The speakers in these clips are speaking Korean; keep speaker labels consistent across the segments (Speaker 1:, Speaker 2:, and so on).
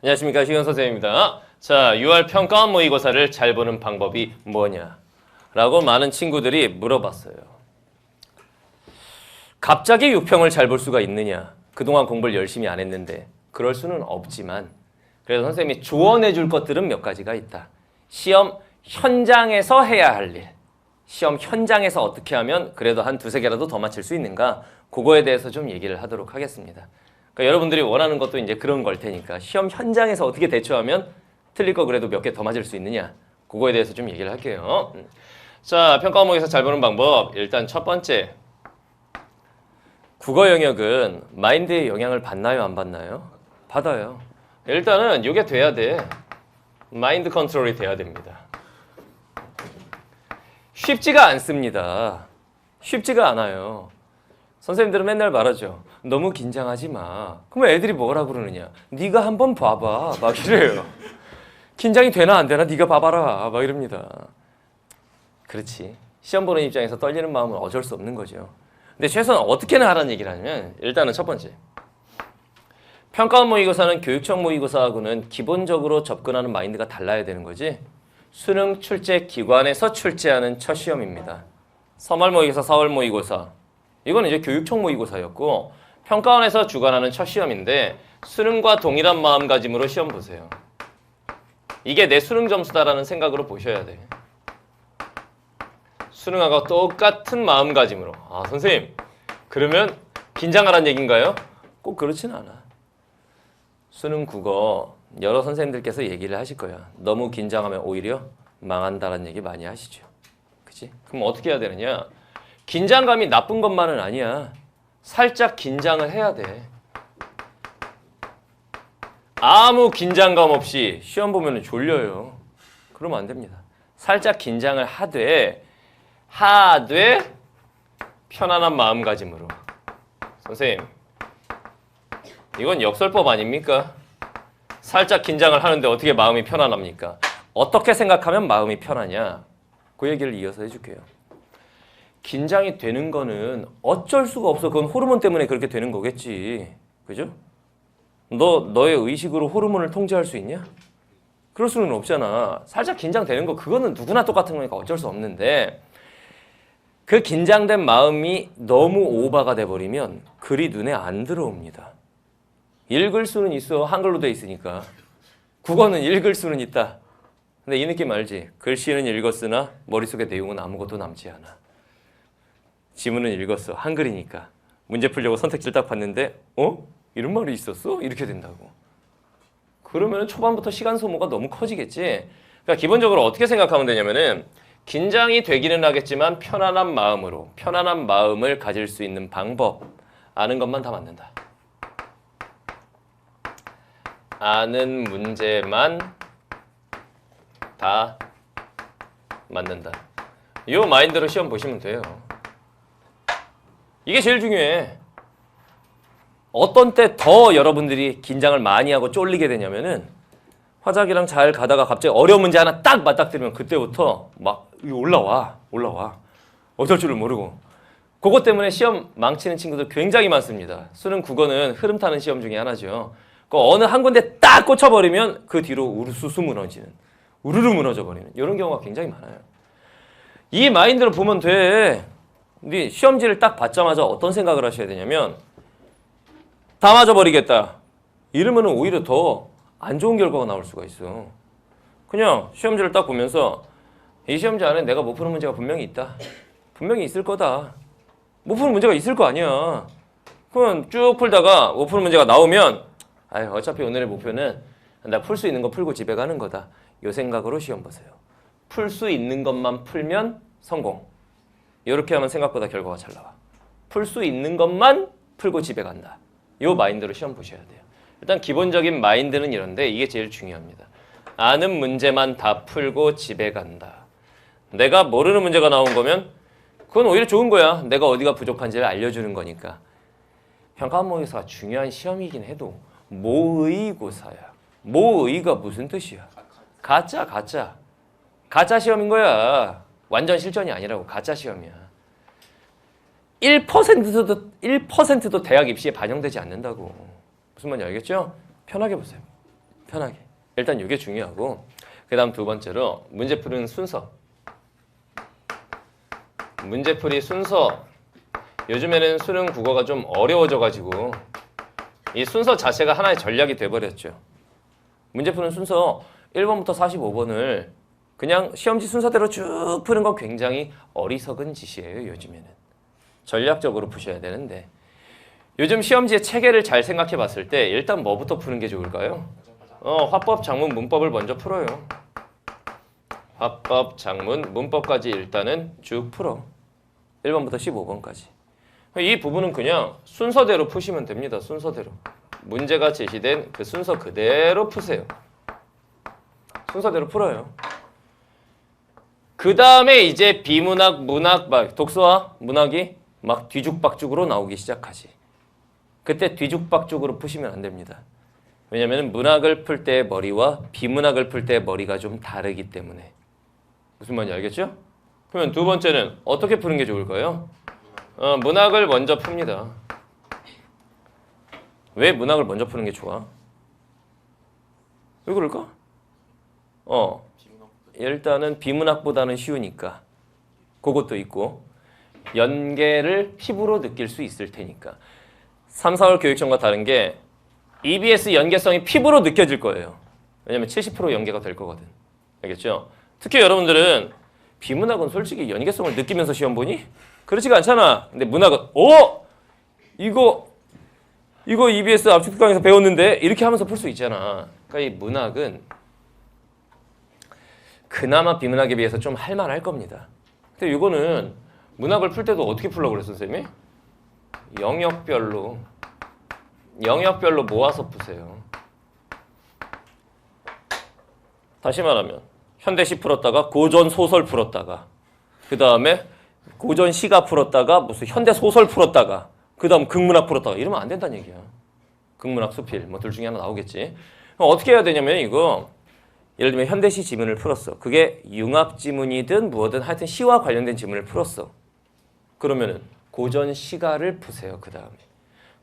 Speaker 1: 안녕하십니까, 시경 선생님입니다. 자, 6월 평가원 모의고사를 잘 보는 방법이 뭐냐? 라고 많은 친구들이 물어봤어요. 갑자기 6평을 잘 볼 수가 있느냐? 그동안 공부를 열심히 안 했는데 그럴 수는 없지만 그래서 선생님이 조언해 줄 것들은 몇 가지가 있다. 시험 현장에서 해야 할 일. 시험 현장에서 어떻게 하면 그래도 한 두세 개라도 더 맞힐 수 있는가? 그거에 대해서 좀 얘기를 하도록 하겠습니다. 그러니까 여러분들이 원하는 것도 이제 그런 걸 테니까 시험 현장에서 어떻게 대처하면 틀릴 거 그래도 몇 개 더 맞을 수 있느냐? 그거에 대해서 좀 얘기를 할게요. 자, 평가 과목에서 잘 보는 방법. 일단 첫 번째. 국어 영역은 마인드의 영향을 받나요? 안 받나요? 받아요. 일단은 이게 돼야 돼. 마인드 컨트롤이 돼야 됩니다. 쉽지가 않습니다. 쉽지가 않아요. 선생님들은 맨날 말하죠. 너무 긴장하지 마. 그러면 애들이 뭐라 그러느냐. 네가 한번 봐봐. 막 이래요. 긴장이 되나 안 되나 네가 봐봐라. 막 이럽니다. 그렇지. 시험 보는 입장에서 떨리는 마음은 어쩔 수 없는 거죠. 근데 최소한 어떻게는 하라는 얘기를 하냐면 일단은 첫 번째. 평가원 모의고사는 교육청 모의고사하고는 기본적으로 접근하는 마인드가 달라야 되는 거지. 수능 출제 기관에서 출제하는 첫 시험입니다. 3월 모의고사, 4월 모의고사. 이건 이제 교육청 모의고사였고 평가원에서 주관하는 첫 시험인데 수능과 동일한 마음가짐으로 시험 보세요. 이게 내 수능 점수다라는 생각으로 보셔야 돼. 수능하고 똑같은 마음가짐으로. 아, 선생님, 그러면 긴장하라는 얘기인가요? 꼭 그렇진 않아. 수능 국어 여러 선생님들께서 얘기를 하실 거야. 너무 긴장하면 오히려 망한다라는 얘기 많이 하시죠. 그치? 그럼 어떻게 해야 되느냐? 긴장감이 나쁜 것만은 아니야. 살짝 긴장을 해야 돼. 아무 긴장감 없이 시험 보면 졸려요. 그러면 안 됩니다. 살짝 긴장을 하되 편안한 마음가짐으로. 선생님, 이건 역설법 아닙니까? 살짝 긴장을 하는데 어떻게 마음이 편안합니까? 어떻게 생각하면 마음이 편하냐? 그 얘기를 이어서 해줄게요. 긴장이 되는 거는 어쩔 수가 없어. 그건 호르몬 때문에 그렇게 되는 거겠지. 그죠? 너의 의식으로 호르몬을 통제할 수 있냐? 그럴 수는 없잖아. 살짝 긴장되는 거 그거는 누구나 똑같은 거니까 어쩔 수 없는데 그 긴장된 마음이 너무 오버가 돼버리면 글이 눈에 안 들어옵니다. 읽을 수는 있어. 한글로 돼 있으니까. 국어는 읽을 수는 있다. 근데 이 느낌 알지? 글씨는 읽었으나 머릿속에 내용은 아무것도 남지 않아. 지문은 읽었어. 한글이니까. 문제 풀려고 선택지를 딱 봤는데 이런 말이 있었어? 이렇게 된다고. 그러면 초반부터 시간 소모가 너무 커지겠지. 그러니까 기본적으로 어떻게 생각하면 되냐면은 긴장이 되기는 하겠지만 편안한 마음으로 편안한 마음을 가질 수 있는 방법 아는 것만 다 맞는다. 아는 문제만 다 맞는다. 이 마인드로 시험 보시면 돼요. 이게 제일 중요해. 어떤 때 더 여러분들이 긴장을 많이 하고 쫄리게 되냐면은 화작이랑 잘 가다가 갑자기 어려운 문제 하나 딱 맞닥뜨리면 그때부터 막 올라와. 어쩔 줄을 모르고. 그것 때문에 시험 망치는 친구들 굉장히 많습니다. 수능 국어는 흐름 타는 시험 중에 하나죠. 그 어느 한 군데 딱 꽂혀버리면 그 뒤로 우르르 무너지는, 우르르 무너져버리는 이런 경우가 굉장히 많아요. 이 마인드로 보면 돼. 근데 시험지를 딱 받자마자 어떤 생각을 하셔야 되냐면 다 맞아버리겠다. 이러면 오히려 더 안 좋은 결과가 나올 수가 있어. 그냥 시험지를 딱 보면서 이 시험지 안에 내가 못 푸는 문제가 분명히 있다. 분명히 있을 거다. 못 푸는 문제가 있을 거 아니야. 그럼 쭉 풀다가 못 푸는 문제가 나오면 어차피 오늘의 목표는 나 풀 수 있는 거 풀고 집에 가는 거다. 이 생각으로 시험 보세요. 풀 수 있는 것만 풀면 성공. 이렇게 하면 생각보다 결과가 잘 나와. 풀 수 있는 것만 풀고 집에 간다. 이 마인드로 시험 보셔야 돼요. 일단 기본적인 마인드는 이런데 이게 제일 중요합니다. 아는 문제만 다 풀고 집에 간다. 내가 모르는 문제가 나온 거면 그건 오히려 좋은 거야. 내가 어디가 부족한지를 알려주는 거니까. 평가원 모의고사가 중요한 시험이긴 해도 모의고사야. 모의가 무슨 뜻이야? 가짜. 가짜 시험인 거야. 완전 실전이 아니라고. 가짜 시험이야. 1%도 대학 입시에 반영되지 않는다고. 무슨 말인지 알겠죠? 편하게 보세요. 편하게. 일단 이게 중요하고 그 다음 두 번째로 문제 푸는 순서. 문제풀이 순서. 요즘에는 수능 국어가 좀 어려워져가지고 이 순서 자체가 하나의 전략이 돼버렸죠. 문제 푸는 순서 1번부터 45번을 그냥 시험지 순서대로 쭉 푸는 건 굉장히 어리석은 짓이에요. 요즘에는. 전략적으로 푸셔야 되는데 요즘 시험지의 체계를 잘 생각해 봤을 때 일단 뭐부터 푸는 게 좋을까요? 화법, 장문, 문법을 먼저 풀어요. 화법, 장문, 문법까지 일단은 쭉 풀어. 1번부터 15번까지. 이 부분은 그냥 순서대로 푸시면 됩니다. 순서대로. 문제가 제시된 그 순서 그대로 푸세요. 순서대로 풀어요. 그 다음에 이제 비문학, 문학, 막 독서와 문학이 막 뒤죽박죽으로 나오기 시작하지. 그때 뒤죽박죽으로 푸시면 안 됩니다. 왜냐하면 문학을 풀 때의 머리와 비문학을 풀 때의 머리가 좀 다르기 때문에. 무슨 말인지 알겠죠? 그러면 두 번째는 어떻게 푸는 게 좋을까요? 문학을 먼저 풉니다. 왜 문학을 먼저 푸는 게 좋아? 왜 그럴까? 일단은 비문학보다는 쉬우니까. 그것도 있고 연계를 피부로 느낄 수 있을 테니까. 3, 4월 교육청과 다른 게 EBS 연계성이 피부로 느껴질 거예요. 왜냐면 70% 연계가 될 거거든. 알겠죠? 특히 여러분들은 비문학은 솔직히 연계성을 느끼면서 시험 보니? 그렇지가 않잖아. 근데 문학은 이거 EBS 압축 강에서 배웠는데 이렇게 하면서 풀 수 있잖아. 그러니까 이 문학은 그나마 비문학에 비해서 좀 할만할 겁니다. 근데 이거는 문학을 풀 때도 어떻게 풀려고 그랬어, 선생님이? 영역별로 모아서 푸세요. 다시 말하면 현대시 풀었다가 고전 소설 풀었다가 그 다음에 고전 시가 풀었다가 무슨 현대 소설 풀었다가 그 다음 극문학 풀었다가 이러면 안 된다는 얘기야. 극문학 수필 뭐 둘 중에 하나 나오겠지. 그럼 어떻게 해야 되냐면 이거 예를 들면 현대시 지문을 풀었어. 그게 융합 지문이든 무엇든 하여튼 시와 관련된 지문을 풀었어. 그러면은 고전 시가를 푸세요. 그 다음에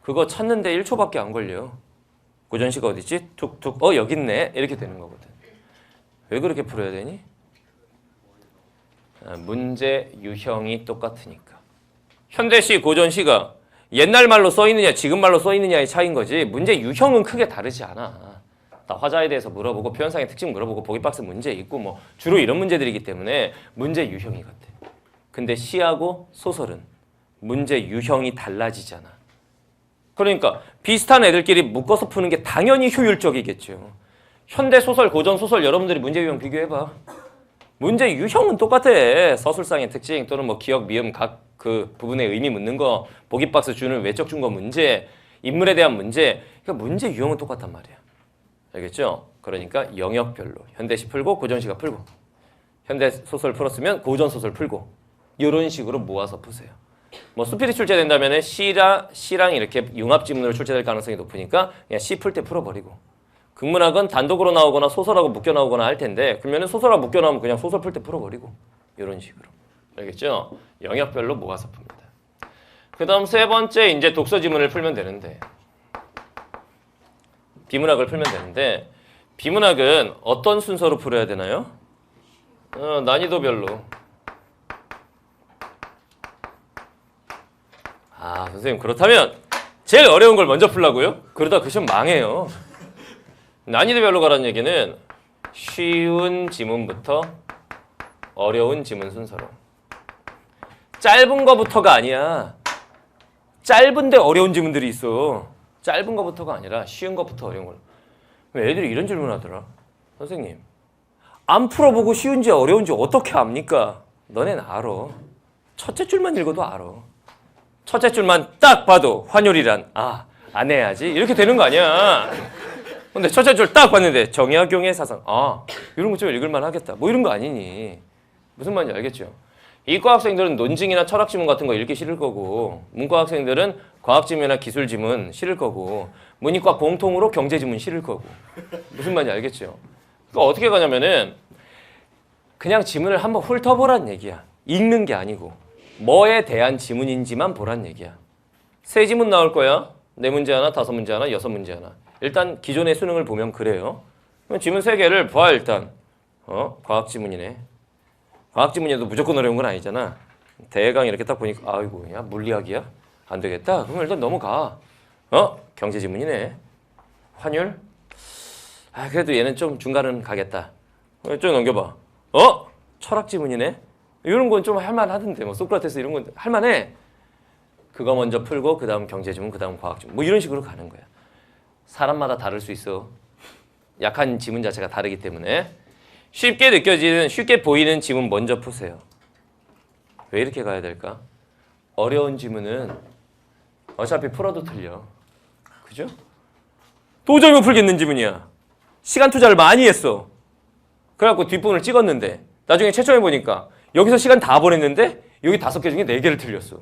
Speaker 1: 그거 찾는데 1초밖에 안 걸려. 고전 시가 어딨지? 툭툭 여기 있네. 이렇게 되는 거거든. 왜 그렇게 풀어야 되니? 문제 유형이 똑같으니까. 현대시, 고전시가 옛날 말로 써있느냐 지금 말로 써있느냐의 차이인 거지 문제 유형은 크게 다르지 않아. 다 화자에 대해서 물어보고 표현상의 특징 물어보고 보기박스 문제 있고 뭐 주로 이런 문제들이기 때문에 문제 유형이 같아. 근데 시하고 소설은 문제 유형이 달라지잖아. 그러니까 비슷한 애들끼리 묶어서 푸는 게 당연히 효율적이겠죠. 현대소설, 고전소설 여러분들이 문제 유형 비교해봐. 문제 유형은 똑같아. 서술상의 특징 또는 뭐 기억, 미음 각 그 부분의 의미 묻는 거, 보기박스 주는 외적 준거 문제, 인물에 대한 문제. 그러니까 문제 유형은 똑같단 말이야. 알겠죠? 그러니까 영역별로 현대시 풀고 고전시가 풀고 현대소설 풀었으면 고전소설 풀고 이런 식으로 모아서 푸세요. 뭐 수필이 출제된다면 시랑 이렇게 융합 지문으로 출제될 가능성이 높으니까 그냥 시 풀 때 풀어버리고 극문학은 단독으로 나오거나 소설하고 묶여 나오거나 할 텐데 그러면 소설하고 묶여 나오면 그냥 소설 풀 때 풀어버리고 이런 식으로. 알겠죠? 영역별로 모아서 풉니다. 그 다음 세 번째 이제 독서 지문을 풀면 되는데 비문학을 풀면 되는데 비문학은 어떤 순서로 풀어야 되나요? 난이도별로. 선생님 그렇다면 제일 어려운 걸 먼저 풀라고요? 그러다 그 시험 망해요. 난이도별로 가라는 얘기는 쉬운 지문부터 어려운 지문 순서로. 짧은 거부터가 아니야. 짧은데 어려운 지문들이 있어. 짧은 거부터가 아니라 쉬운 거부터 어려운 걸로. 애들이 이런 질문 하더라. 선생님 안 풀어보고 쉬운지 어려운지 어떻게 압니까? 너넨 알아. 첫째 줄만 읽어도 알아. 첫째 줄만 딱 봐도 환율이란 안 해야지 이렇게 되는 거 아니야. 근데 첫째 줄 딱 봤는데 정약용의 사상 이런 거 좀 읽을만 하겠다 뭐 이런 거 아니니. 무슨 말인지 알겠죠? 이과 학생들은 논증이나 철학 지문 같은 거 읽기 싫을 거고 문과 학생들은 과학 지문이나 기술 지문 싫을 거고 문이과 공통으로 경제 지문 싫을 거고 무슨 말인지 알겠죠? 그러니까 어떻게 가냐면은 그냥 지문을 한번 훑어보란 얘기야. 읽는 게 아니고 뭐에 대한 지문인지만 보란 얘기야. 세 지문 나올 거야. 4문제 하나, 5문제 하나, 6문제 하나. 일단 기존의 수능을 보면 그래요. 그럼 지문 3개를 봐 일단. 과학 지문이네. 과학 지문이도 무조건 어려운 건 아니잖아. 대강 이렇게 딱 보니까 아이고 야 물리학이야? 안 되겠다. 그럼 일단 넘어가. 경제 지문이네. 환율? 그래도 얘는 좀 중간은 가겠다. 좀 넘겨봐. 철학 지문이네. 이런 건 좀 할만하던데. 뭐 소크라테스 이런 건 할만해. 그거 먼저 풀고 그 다음 경제 지문, 그 다음 과학 지문. 뭐 이런 식으로 가는 거야. 사람마다 다를 수 있어. 약한 지문 자체가 다르기 때문에 쉽게 느껴지는, 쉽게 보이는 지문 먼저 푸세요. 왜 이렇게 가야 될까? 어려운 지문은 어차피 풀어도 틀려. 그죠? 도저히 못 풀겠는 지문이야. 시간 투자를 많이 했어. 그래갖고 뒷부분을 찍었는데 나중에 채점해 보니까 여기서 시간 다 보냈는데 여기 5개 중에 4개를 틀렸어.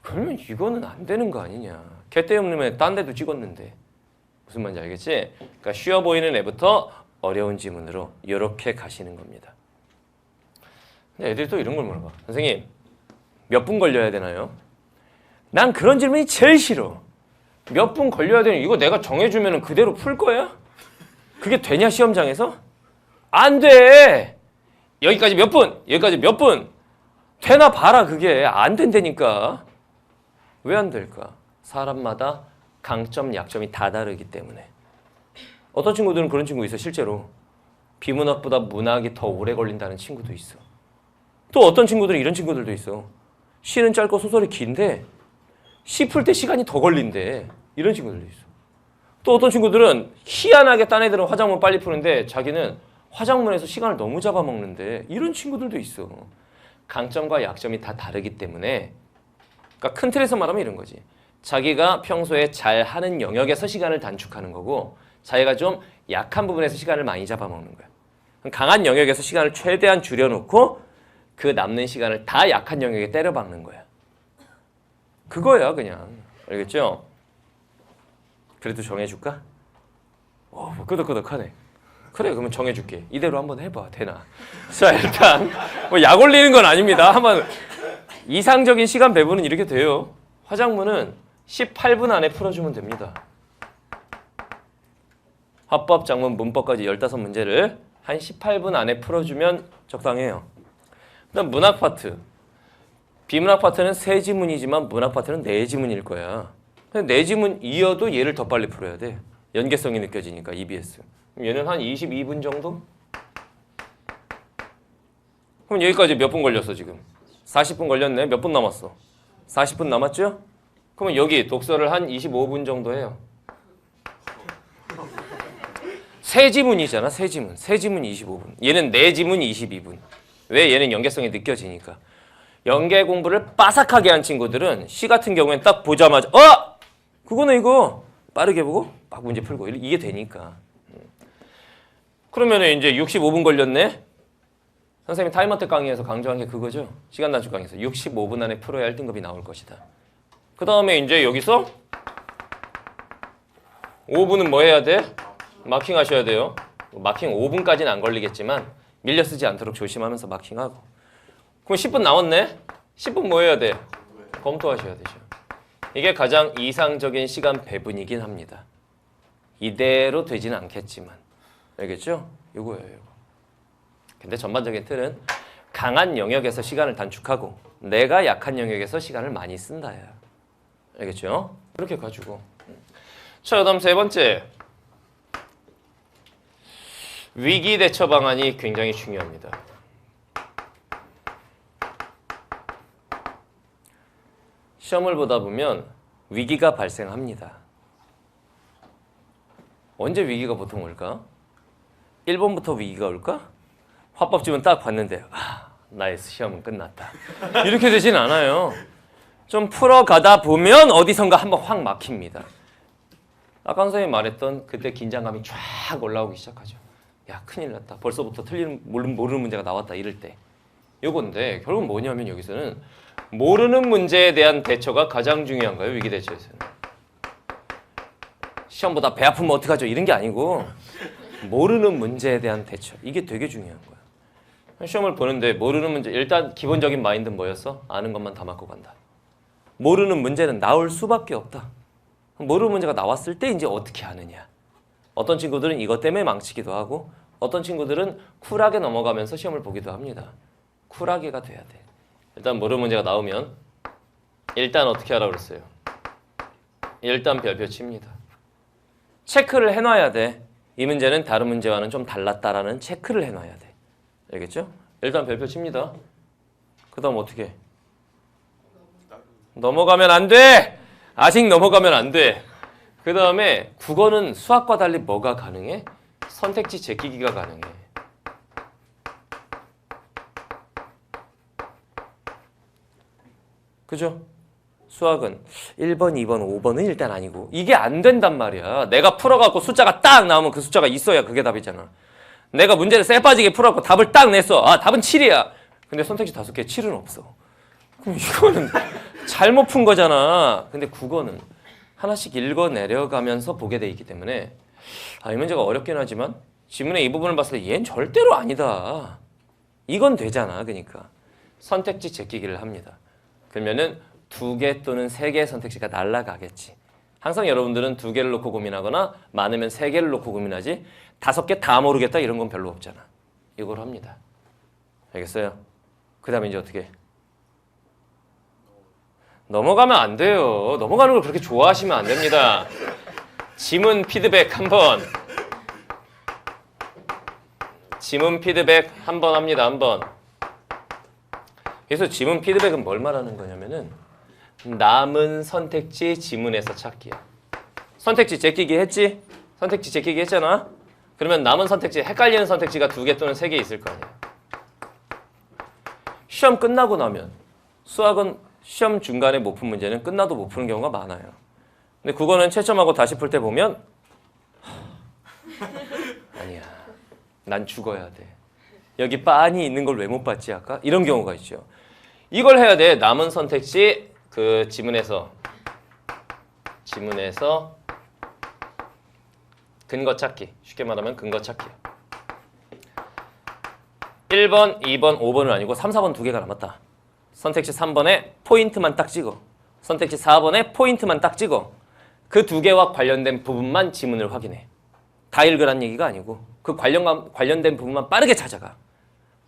Speaker 1: 그러면 이거는 안 되는 거 아니냐. 걔 때문에 딴 데도 찍었는데. 무슨 말인지 알겠지? 그러니까 쉬워 보이는 애부터 어려운 지문으로 이렇게 가시는 겁니다. 근데 애들이 또 이런 걸 물어봐. 선생님, 몇 분 걸려야 되나요? 난 그런 질문이 제일 싫어. 몇 분 걸려야 되는 이거 내가 정해주면 그대로 풀 거야? 그게 되냐 시험장에서? 안 돼. 여기까지 몇 분, 여기까지 몇 분. 되나 봐라. 그게 안 된다니까. 왜 안 될까? 사람마다 강점, 약점이 다 다르기 때문에. 어떤 친구들은 그런 친구 있어. 실제로 비문학보다 문학이 더 오래 걸린다는 친구도 있어. 또 어떤 친구들은 이런 친구들도 있어. 시는 짧고 소설이 긴데 시 풀 때 시간이 더 걸린대. 이런 친구들도 있어. 또 어떤 친구들은 희한하게 딴 애들은 화작문 빨리 푸는데 자기는 화작문에서 시간을 너무 잡아먹는데. 이런 친구들도 있어. 강점과 약점이 다 다르기 때문에. 그러니까 큰 틀에서 말하면 이런 거지. 자기가 평소에 잘하는 영역에서 시간을 단축하는 거고 자기가 좀 약한 부분에서 시간을 많이 잡아먹는 거야. 강한 영역에서 시간을 최대한 줄여놓고 그 남는 시간을 다 약한 영역에 때려박는 거야. 그거야 그냥. 알겠죠? 그래도 정해줄까? 뭐 끄덕끄덕하네. 그래 그러면 정해줄게. 이대로 한번 해봐. 되나? 자 일단 뭐 약 올리는 건 아닙니다. 한번 이상적인 시간 배분은 이렇게 돼요. 화작문은 18분 안에 풀어주면 됩니다. 화법, 작문, 문법까지 15문제를 한 18분 안에 풀어주면 적당해요. 그다음 문학 파트. 비문학 파트는 3지문이지만 문학 파트는 4지문일 거야. 4지문 이어도 얘를 더 빨리 풀어야 돼. 연계성이 느껴지니까 EBS. 얘는 한 22분 정도? 그럼 여기까지 몇 분 걸렸어 지금? 40분 걸렸네. 몇 분 남았어? 40분 남았죠? 그러면 여기 독서를 한 25분 정도 해요. 세 지문이잖아. 세 지문 25분. 얘는 4지문 22분. 왜? 얘는 연계성이 느껴지니까. 연계 공부를 빠삭하게 한 친구들은 시 같은 경우엔 딱 보자마자 그거는 이거 빠르게 보고 막 문제 풀고 이게 되니까. 그러면 이제 65분 걸렸네. 선생님이 타임어택 강의에서 강조한 게 그거죠. 시간 단축 강의에서 65분 안에 풀어야 1등급이 나올 것이다. 그 다음에 이제 여기서 5분은 뭐 해야 돼? 마킹 하셔야 돼요. 마킹 5분까지는 안 걸리겠지만 밀려 쓰지 않도록 조심하면서 마킹하고. 그럼 10분 남았네? 10분 뭐 해야 돼? 검토하셔야 되죠. 이게 가장 이상적인 시간 배분이긴 합니다. 이대로 되지는 않겠지만. 알겠죠? 이거예요. 이거. 근데 전반적인 틀은 강한 영역에서 시간을 단축하고 내가 약한 영역에서 시간을 많이 쓴다야. 알겠죠? 그렇게 가지고. 자, 그다음 3번째. 위기 대처 방안이 굉장히 중요합니다. 시험을 보다 보면 위기가 발생합니다. 언제 위기가 보통 올까? 1번부터 위기가 올까? 화법집은 딱 봤는데 나의 시험은 끝났다. 이렇게 되진 않아요. 좀 풀어가다 보면 어디선가 한번 확 막힙니다. 아까 선생님이 말했던 그때 긴장감이 쫙 올라오기 시작하죠. 야 큰일 났다. 벌써부터 모르는 문제가 나왔다 이럴 때. 요건데 결국은 뭐냐면 여기서는 모르는 문제에 대한 대처가 가장 중요한 거예요. 위기 대처에서는. 시험보다 배 아프면 어떡하죠? 이런 게 아니고 모르는 문제에 대한 대처. 이게 되게 중요한 거야. 시험을 보는데 모르는 문제 일단 기본적인 마인드는 뭐였어? 아는 것만 다 맞고 간다. 모르는 문제는 나올 수밖에 없다. 모르는 문제가 나왔을 때 이제 어떻게 하느냐. 어떤 친구들은 이것 때문에 망치기도 하고 어떤 친구들은 쿨하게 넘어가면서 시험을 보기도 합니다. 쿨하게가 돼야 돼. 일단 모르는 문제가 나오면 일단 어떻게 하라고 그랬어요? 일단 별표 칩니다. 체크를 해놔야 돼. 이 문제는 다른 문제와는 좀 달랐다라는 체크를 해놔야 돼. 알겠죠? 일단 별표 칩니다. 그 다음 어떻게 해? 넘어가면 안 돼! 아직 넘어가면 안 돼. 그 다음에 국어는 수학과 달리 뭐가 가능해? 선택지 제끼기가 가능해. 그죠? 수학은 1번, 2번, 5번은 일단 아니고 이게 안 된단 말이야. 내가 풀어갖고 숫자가 딱 나오면 그 숫자가 있어야 그게 답이잖아. 내가 문제를 쎄 빠지게 풀어갖고 답을 딱 냈어. 아, 답은 7이야. 근데 선택지 5개 7은 없어. 그럼 이거는 잘못 푼 거잖아. 근데 국어는 하나씩 읽어 내려가면서 보게 돼 있기 때문에 이 문제가 어렵긴 하지만 지문의 이 부분을 봤을 때 얘는 절대로 아니다. 이건 되잖아. 그러니까 선택지 제끼기를 합니다. 그러면은 2개 또는 3개의 선택지가 날아가겠지. 항상 여러분들은 2개를 놓고 고민하거나 많으면 3개를 놓고 고민하지 5개 다 모르겠다 이런 건 별로 없잖아. 이걸 합니다. 알겠어요? 그 다음에 이제 어떻게? 넘어가면 안 돼요. 넘어가는 걸 그렇게 좋아하시면 안 됩니다. 지문 피드백 한번. 지문 피드백 한번 합니다. 한번. 그래서 지문 피드백은 뭘 말하는 거냐면은 남은 선택지 지문에서 찾기야. 선택지 제끼기 했지? 선택지 제끼기 했잖아? 그러면 남은 선택지, 헷갈리는 선택지가 2개 또는 3개 있을 거 아니야. 시험 끝나고 나면 수학은 시험 중간에 못 푼 문제는 끝나도 못 푸는 경우가 많아요. 근데 국어는 채점하고 다시 풀 때 보면 아니야. 난 죽어야 돼. 여기 빤히 있는 걸 왜 못 봤지 아까? 이런 경우가 있죠. 이걸 해야 돼. 남은 선택지 그 지문에서 근거 찾기. 쉽게 말하면 근거 찾기야. 1번, 2번, 5번은 아니고 3, 4번 2개가 남았다. 선택지 3번에 포인트만 딱 찍어. 선택지 4번에 포인트만 딱 찍어. 그 2개와 관련된 부분만 지문을 확인해. 다 읽으란 얘기가 아니고 그 관련된 부분만 빠르게 찾아가.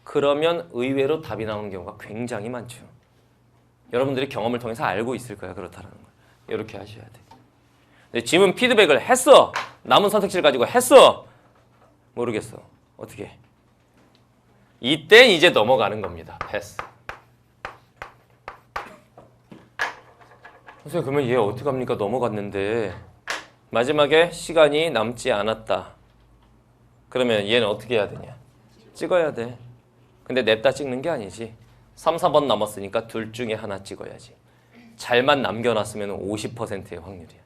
Speaker 1: 그러면 의외로 답이 나오는 경우가 굉장히 많죠. 여러분들이 경험을 통해서 알고 있을 거야. 그렇다는 걸. 이렇게 하셔야 돼. 근데 지문 피드백을 했어. 남은 선택지를 가지고 했어. 모르겠어. 어떻게 해? 이땐 이제 넘어가는 겁니다. 패스. 선생님 그러면 얘 어떡합니까? 넘어갔는데 마지막에 시간이 남지 않았다. 그러면 얘는 어떻게 해야 되냐? 찍어야 돼. 근데 냅다 찍는 게 아니지. 3, 4번 남았으니까 둘 중에 하나 찍어야지. 잘만 남겨놨으면 50%의 확률이야.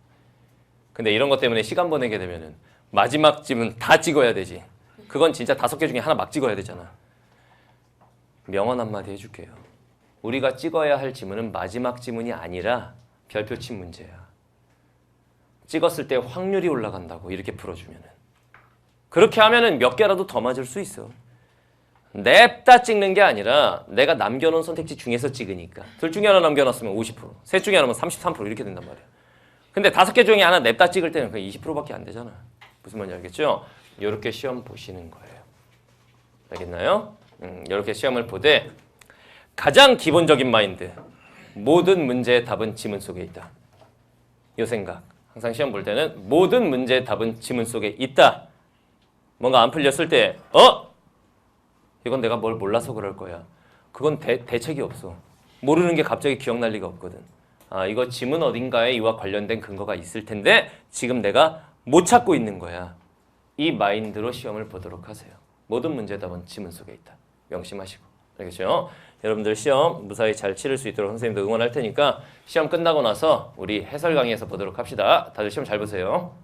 Speaker 1: 근데 이런 것 때문에 시간 보내게 되면은 마지막 지문 다 찍어야 되지. 그건 진짜 5개 중에 하나 막 찍어야 되잖아. 명언 한마디 해줄게요. 우리가 찍어야 할 지문은 마지막 지문이 아니라 별표 친 문제야. 찍었을 때 확률이 올라간다고 이렇게 풀어주면은. 그렇게 하면은 몇 개라도 더 맞을 수 있어. 냅다 찍는 게 아니라 내가 남겨놓은 선택지 중에서 찍으니까. 둘 중에 하나 남겨놨으면 50%, 셋 중에 하나면 33% 이렇게 된단 말이야. 근데 5개 중에 하나 냅다 찍을 때는 그냥 20%밖에 안 되잖아. 무슨 말인지 알겠죠? 이렇게 시험 보시는 거예요. 알겠나요? 이렇게 시험을 보되 가장 기본적인 마인드. 모든 문제의 답은 지문 속에 있다. 이 생각. 항상 시험 볼 때는 모든 문제의 답은 지문 속에 있다. 뭔가 안 풀렸을 때 이건 내가 뭘 몰라서 그럴 거야. 그건 대책이 없어. 모르는 게 갑자기 기억날 리가 없거든. 이거 지문 어딘가에 이와 관련된 근거가 있을 텐데 지금 내가 못 찾고 있는 거야. 이 마인드로 시험을 보도록 하세요. 모든 문제의 답은 지문 속에 있다. 명심하시고. 알겠죠? 여러분들 시험 무사히 잘 치를 수 있도록 선생님도 응원할 테니까 시험 끝나고 나서 우리 해설 강의에서 보도록 합시다. 다들 시험 잘 보세요.